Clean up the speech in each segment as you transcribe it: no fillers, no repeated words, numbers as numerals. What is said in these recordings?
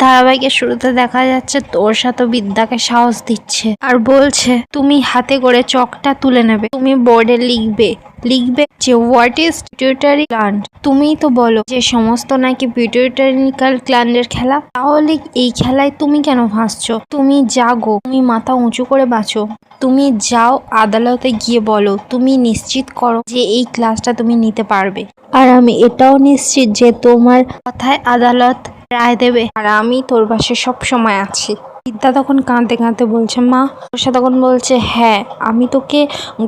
ধারাবাহিকের শুরুতে দেখা যাচ্ছে তোষা তো বিদ্যাকে সাহস দিচ্ছে আর বলছে তুমি হাতে করে চকটা তুলে নেবে, তুমি বোর্ডে লিখবে যে হোয়াট ইজ পিটুইটারি গ্ল্যান্ড। তুমিই তো বলো যে সমস্ত নাকি পিটুইটারিক্যাল গ্ল্যান্ডের খেলা, তাহলে এই খেলায় তুমি কেন ভাসছো? তুমি জাগো, তুমি মাথা উঁচু করে বাঁচো, তুমি যাও আদালতে গিয়ে বলো, তুমি নিশ্চিত করো যে এই ক্লাসটা তুমি নিতে পারবে, আর আমি এটাও নিশ্চিত যে তোমার কথায় আদালত রায় দেবে, আর আমি তোর পাশে সব সময় আছি। বিদ্যা তখন কাঁদতে কাঁদতে বলছে মা। তোষা তখন বলছে হ্যাঁ, আমি তোকে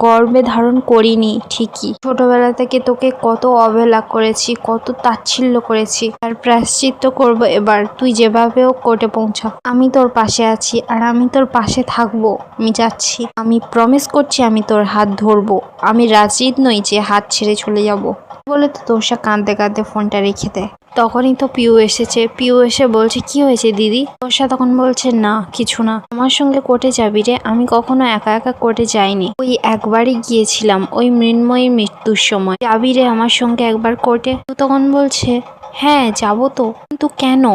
গর্ভে ধারণ করিনি ঠিকই, ছোটবেলা থেকে তোকে কত অবহেলা করেছি, কত তাচ্ছিল্য করেছি, আর প্রায়শ্চিত্ত করব এবার। তুই যেভাবেও কোর্টে পৌঁছা, আমি তোর পাশে আছি আর আমি তোর পাশে থাকবো। আমি যাচ্ছি, আমি প্রমিস করছি আমি তোর হাত ধরবো, আমি রাজি নই যে হাত ছেড়ে চলে যাব। বলে তো তোষা কাঁদতে কাঁদতে ফোনটা রেখে দেয়। তখনই তো পিউ এসেছে। পিউ এসে বলছে কি হয়েছে দিদি? তোষা তখন বলছে না কিছু না, আমার সঙ্গে কোর্টে যাবি রে? আমি কখনো একা একা কোর্টে যাইনি, ওই একবারই গিয়েছিলাম ওই মৃন্ময়ীর মৃত্যুর সময়। যাবি রে আমার সঙ্গে একবার কোর্টে? তো তখন বলছে হ্যাঁ যাবো তো, কিন্তু কেন?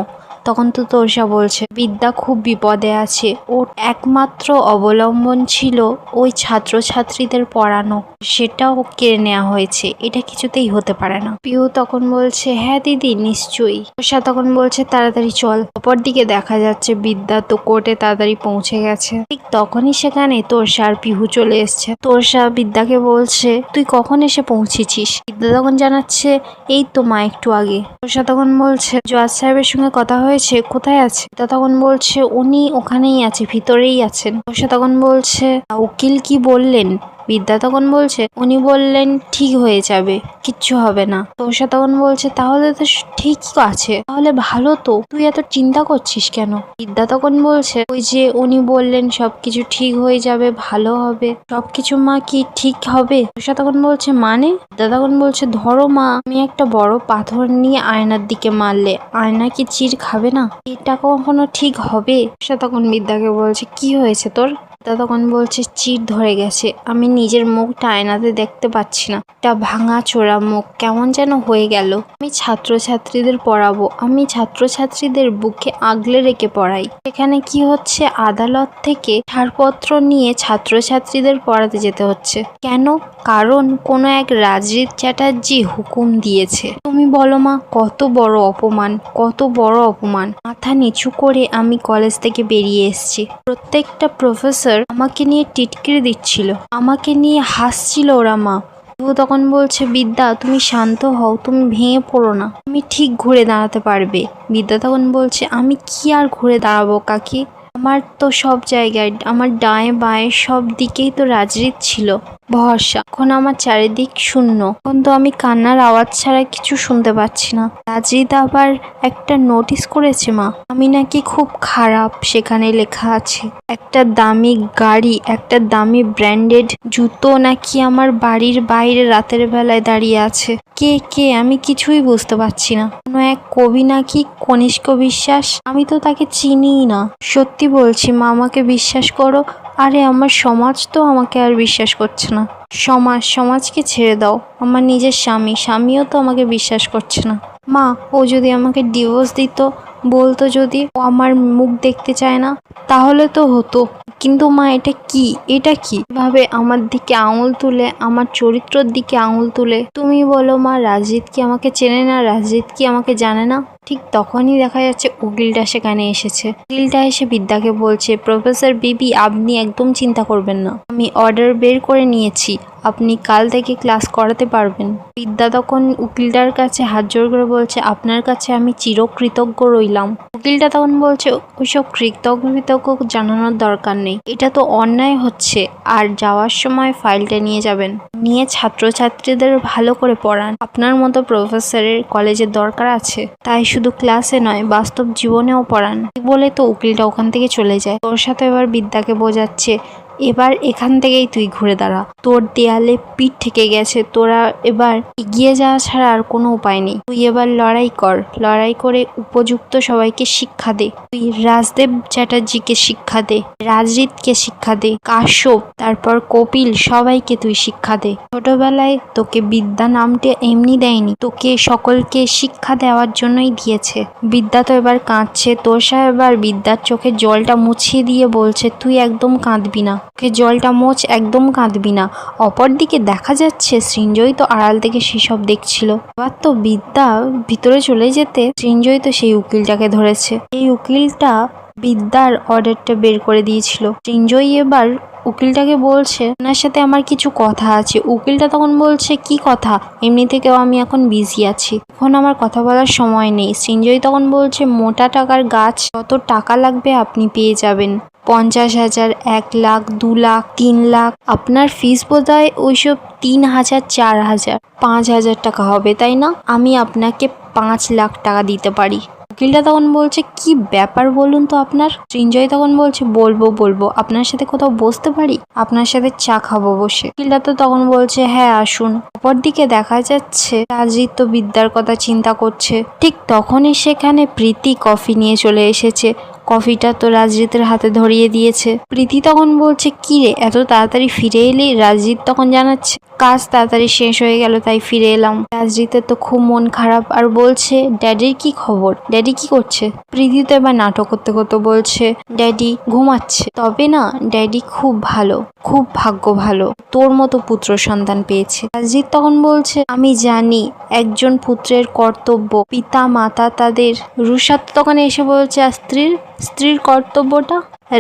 তখন তো তোষা বলছে বিদ্যা খুব বিপদে আছে, ওর একমাত্র অবলম্বন ছিল ওই ছাত্রছাত্রীদের পড়ানো, সেটাও কেড়ে নেওয়া হয়েছে, এটা কিছুতেই হতে পারে না। পিউ তখন বলছে হ্যাঁ দিদি নিশ্চয়ই। তোষা তখন বলছে তাড়াতাড়ি চল। অপর দিকে দেখা যাচ্ছে বিদ্যা তো কোর্টে তাড়াতাড়ি পৌঁছে গেছে। ঠিক তখনই সেখানে তোষা আর পিহু চলে এসছে। তোষা বিদ্যাকে বলছে তুই কখন এসে পৌঁছেছিস? বিদ্যা তখন জানাচ্ছে এই তো মা একটু আগে। তোষা তখন বলছে জজ সাহেবের সঙ্গে কথা হয়েছে, কোথায় আছে? বিদ্যা তখন বলছে উনি ওখানেই আছে, ভিতরেই আছেন। তোষা তখন বলছে উকিল কি বললেন? বিদ্যা তখন বলছে উনি বললেন ঠিক হয়ে যাবে, কিচ্ছু হবে না। তোষা তখন বলছে তাহলে তো ঠিক আছে, তাহলে ভালো তো, তুই এত চিন্তা করছিস কেন? বিদ্যা তখন বলছে ওই যে উনি বললেন সবকিছু ঠিক হয়ে যাবে, ভালো হবে সবকিছু। মা কি ঠিক হবে? তোষা তখন বলছে মানে? বিদ্যা তখন বলছে ধরো মা, আমি একটা বড় পাথর নিয়ে আয়নার দিকে মারলে আয়না কি চির খাবে না? এটা কখনো ঠিক হবে? তোষা তখন বিদ্যাকে বলছে কি হয়েছে তোর? বিদ্যা তখন বলছে চির ধরে গেছে, আমি নিজের মুখটা আয়নাতে দেখতে পাচ্ছি না, একটা ভাঙা চোরা মুখ কেমন যেন হয়ে গেল। আমি ছাত্রছাত্রীদের পড়াবো, আমি ছাত্রছাত্রীদের বুকে আগলে রেখে পড়াই, এখানে কি হচ্ছে আদালত থেকে ছাড়পত্র নিয়ে ছাত্রছাত্রীদের পড়াতে যেতে হচ্ছে কেন? কারণ কোনো এক রাজরিত চ্যাটার্জি হুকুম দিয়েছে। তুমি বলো মা, কত বড় অপমান, কত বড় অপমান। মাথা নিচু করে আমি কলেজ থেকে বেরিয়ে এসেছি, প্রত্যেকটা প্রফেসর আমাকে নিয়ে টিটকিরি দিচ্ছিল, আমাকে নিয়ে হাসছিল ওরা। মা তখন বলছে বিদ্যা তুমি শান্ত হও, তুমি ভেঙে পড়ো না, তুমি ঠিক ঘুরে দাঁড়াতে পারবে। বিদ্যা তখন বলছে আমি কি আর ঘুরে দাঁড়াবো কাকি, আমার তো সব জায়গায়, আমার ডায়ে বাঁয়ে সব দিকেই তো রাজরিত ছিল ভরসা, এখন আমার চারিদিক শূন্য, এখন তো আমি কান্নার আওয়াজ ছাড়া কিছু শুনতে পাচ্ছি না। রাজরিত আবার একটা নোটিশ করেছে মা, আমি নাকি খুব খারাপ, সেখানে লেখা আছে একটা দামি গাড়ি, একটা দামি ব্র্যান্ডেড জুতো নাকি আমার বাড়ির বাইরে রাতের বেলায় দাঁড়িয়ে আছে। কে কে আমি কিছুই বুঝতে পারছি না, কোনো এক কবি নাকি কনিষ্ক বিশ্বাস, আমি তো তাকে চিনিই না। সত্যি বলছি মা, আমাকে বিশ্বাস করো। আরে আমার সমাজ তো আমাকে আর বিশ্বাস করছে না। সমাজকে ছেড়ে দাও, আমার নিজের স্বামীও তো আমাকে বিশ্বাস করছে না। মা ও যদি আমাকে ডিভোর্স দিত, বলতো যদি ও আমার মুখ দেখতে চায় না, তাহলে তো হতো। কিন্তু মা এটা কি ভাবে আমার দিকে আঙুল তুলে, আমার চরিত্রের দিকে আঙুল তুলে? তুমি বলো মা, রাজজিৎ কি আমাকে চেনে না? রাজজিৎ কি আমাকে জানে না? ঠিক তখনই দেখা যাচ্ছে উকিলটা সেখানে এসেছে। উকিলটা এসে বিদ্যাকে বলছে প্রফেসর বিবি আপনি একদম চিন্তা করবেন না, আমি অর্ডার বের করে নিয়েছি, আপনি কাল থেকে ক্লাস করাতে পারবেন। বিদ্যা তখন উকিলটার কাছে হাত জোড় করে বলছে আপনার কাছে আমি চিরকৃতজ্ঞ রইলাম। উকিলটা তখন বলছে ওইসব কৃতজ্ঞ জানানোর দরকার নেই, এটা তো অন্যায় হচ্ছে, আর যাওয়ার সময় ফাইলটা নিয়ে যাবেন, নিয়ে ছাত্রছাত্রীদের ভালো করে পড়ান, আপনার মতো প্রফেসরের কলেজের দরকার আছে, তাই শুধু ক্লাসে নয় বাস্তব জীবনেও পড়ান। বলে তো উকিলটা ওখান থেকে চলে যায়। তোর সাথে এবার বিদ্যাকে বোঝাচ্ছে এবার এখান থেকেই তুই ঘুরে দাঁড়া। তোর দেয়ালে পিঠ ঠেকে গেছে, তোরা এবার এগিয়ে যাওয়া ছাড়া আর কোনো উপায় নেই। তুই এবার লড়াই কর, লড়াই করে উপযুক্ত সবাইকে শিক্ষা দে। তুই রাজদেব চ্যাটার্জিকে শিক্ষা দে, রাজরিতকে শিক্ষা দে, কাশ্যপ, তারপর কপিল, সবাইকে তুই শিক্ষা দে। ছোটবেলায় তোকে বিদ্যা নামটা এমনি দেয়নি, তোকে সকলকে শিক্ষা দেওয়ার জন্যই দিয়েছে। বিদ্যা তো এবার কাঁদছে, তোষা এবার বিদ্যার চোখে জলটা মুছিয়ে দিয়ে বলছে তুই একদম কাঁদবি না, ওকে জলটা মোচ, একদম কাঁদবি না। অপরদিকে দেখা যাচ্ছে সৃঞ্জয় তো আড়াল থেকে সেসব দেখছিল। এবার তো বিদ্যা ভিতরে চলে যেতে সৃঞ্জয় তো সেই উকিলটাকে ধরেছে। এই উকিলটা বিদ্যার অর্ডারটা বের করে দিয়েছিল। সৃঞ্জয় এবার উকিলটাকে বলছে ওনার সাথে আমার কিছু কথা আছে। উকিলটা তখন বলছে কি কথা? এমনি থেকেও আমি এখন বিজি আছি, এখন আমার কথা বলার সময় নেই। সৃঞ্জয় তখন বলছে মোটা টাকার গাছ, যত টাকা লাগবে আপনি পেয়ে যাবেন। 50,000, 1 লাখ, 2 লাখ, 3 লাখ। আপনার ফিস বোধহয় ওইসব 3,000, 4,000, 5,000 টাকা হবে, তাই না? আমি আপনাকে 5 লাখ টাকা দিতে পারি। উকিলটা তখন বলছে কি ব্যাপার বলুন তো আপনার? সৃঞ্জয় তখন বলছে বলবো, আপনার সাথে কোথাও বসতে পারি? আপনার সাথে চা খাবো বসে। উকিলটা তো তখন বলছে হ্যাঁ আসুন। অপরদিকে দেখা যাচ্ছে রাজরিত তো বিদ্যার কথা চিন্তা করছে। ঠিক তখনই সেখানে প্রীতি কফি নিয়ে চলে এসেছে। কফিটা তো রাজরিতের হাতে ধরিয়ে দিয়েছে। প্রীতি তখন বলছে কি রে, এত তাড়াতাড়ি ফিরে এলি? রাজরিত তখন জানাচ্ছে কাজ তাড়াতাড়ি শেষ হয়ে গেল তাই ফিরে এলাম। রাজরিতের তো খুব মন খারাপ আর বলছে ড্যাডির কি খবর, ড্যাডি কি করছে? প্রীতি তো এবার নাটক করতে করতে বলছে ড্যাডি ঘুমাচ্ছে। তবে না, ড্যাডি খুব ভালো, খুব ভাগ্য ভালো, তোর মতো পুত্র সন্তান পেয়েছে। রাজরিত তখন বলছে আমি জানি একজন পুত্রের কর্তব্য, পিতা মাতা তাদের। রুষা তখন এসে বলছে আর স্ত্রীর কর্তব্যটা?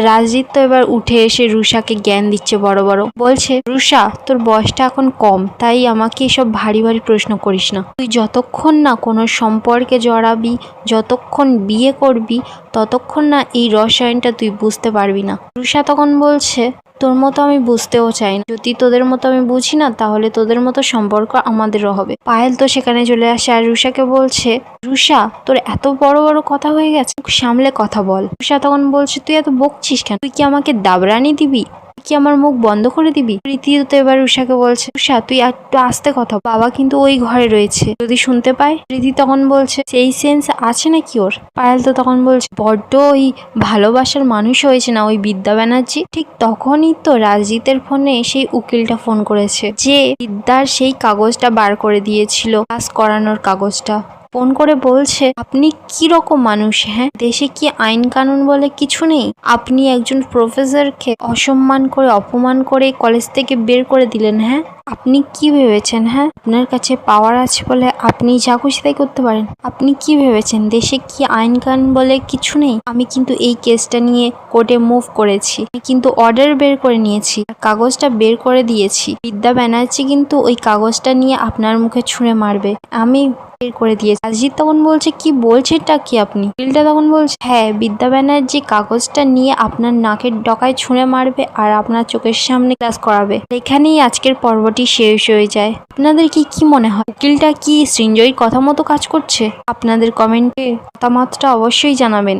রাজজিৎ তো এবার উঠে এসে রুষাকে জ্ঞান দিচ্ছে বড় বড়, বলছে রুষা তোর বয়সটা এখন কম, তাই আমাকে এসব ভারী ভারী প্রশ্ন করিস না। তুই যতক্ষণ না কোনো সম্পর্কে জড়াবি, যতক্ষণ বিয়ে করবি, ততক্ষণ না এই রসায়নটা তুই বুঝতে পারবি না। রুষা তখন বলছে তোর মতো আমি বুঝতেও চাই না, যদি তোদের মতো আমি বুঝি না তাহলে তোদের মতো সম্পর্ক আমাদেরও হবে। পায়েল তো সেখানে চলে আসে আর রুষাকে বলছে রুষা তোর এত বড় বড় কথা হয়ে গেছে, সামলে কথা বল। রুষা তখন বলছে তুই এত বকছিস কেন? তুই কি আমাকে দাবরানি দিবি? কি আমার মুখ বন্ধ করে দিবি? প্রীতি তো এবার রুষাকে বলছে রুষা তুই একটু আস্তে কথা, বাবা কিন্তু ওই ঘরে রয়েছে, যদি শুনতে পায়। প্রীতি তখন বলছে সেই সেন্স আছে নাকি ওর? পায়েল তো তখন বলছে বড্ড ওই ভালোবাসার মানুষ হয়েছে না ওই বিদ্যা ব্যানার্জি। ঠিক তখনই তো রাজজিতের ফোনে সেই উকিলটা ফোন করেছে যে বিদ্যার সেই কাগজটা বার করে দিয়েছিল, ক্লাস করানোর কাগজটা। ফোন করে বলছে আপনি কি রকম মানুষ? হ্যাঁ, দেশে কি আইন কানুন বলে কিছু নেই? আপনি একজন প্রফেসরকে অসম্মান করে অপমান করে কলেজ থেকে বের করে দিলেন। হ্যাঁ, আপনি কি ভেবেছেন? হ্যাঁ, আপনার কাছে পাওয়ার আছে বলে আপনি যা খুশি তাই করতে পারেন? আপনি কি ভেবেছেন দেশে কি আইন কানুন বলে কিছু নেই? আমি কিন্তু এই কেসটা নিয়ে কোর্টে মুভ করেছি, আমি কিন্তু অর্ডার বের করে নিয়েছি, কাগজটা বের করে দিয়েছি। বিদ্যা ব্যানার্জি কিন্তু ওই কাগজটা নিয়ে আপনার মুখে ছুঁড়ে মারবে, আমি বের করে দিয়েছি। রাজজিৎ তখন বলছে কি বলছেটা কি আপনি? উকিলটা তখন বলছে হ্যাঁ, বিদ্যা ব্যানার্জি কাগজটা নিয়ে আপনার নাকের ডকায় ছুঁড়ে মারবে আর আপনার চোখের সামনে ক্লাস করাবে। এখানেই আজকের পর্বটি শেষ হয়ে যায়। আপনাদের কি মনে হয় উকিলটা কি সৃঞ্জয়ীর কথা মতো কাজ করছে? আপনাদের কমেন্টে মতামতটা অবশ্যই জানাবেন।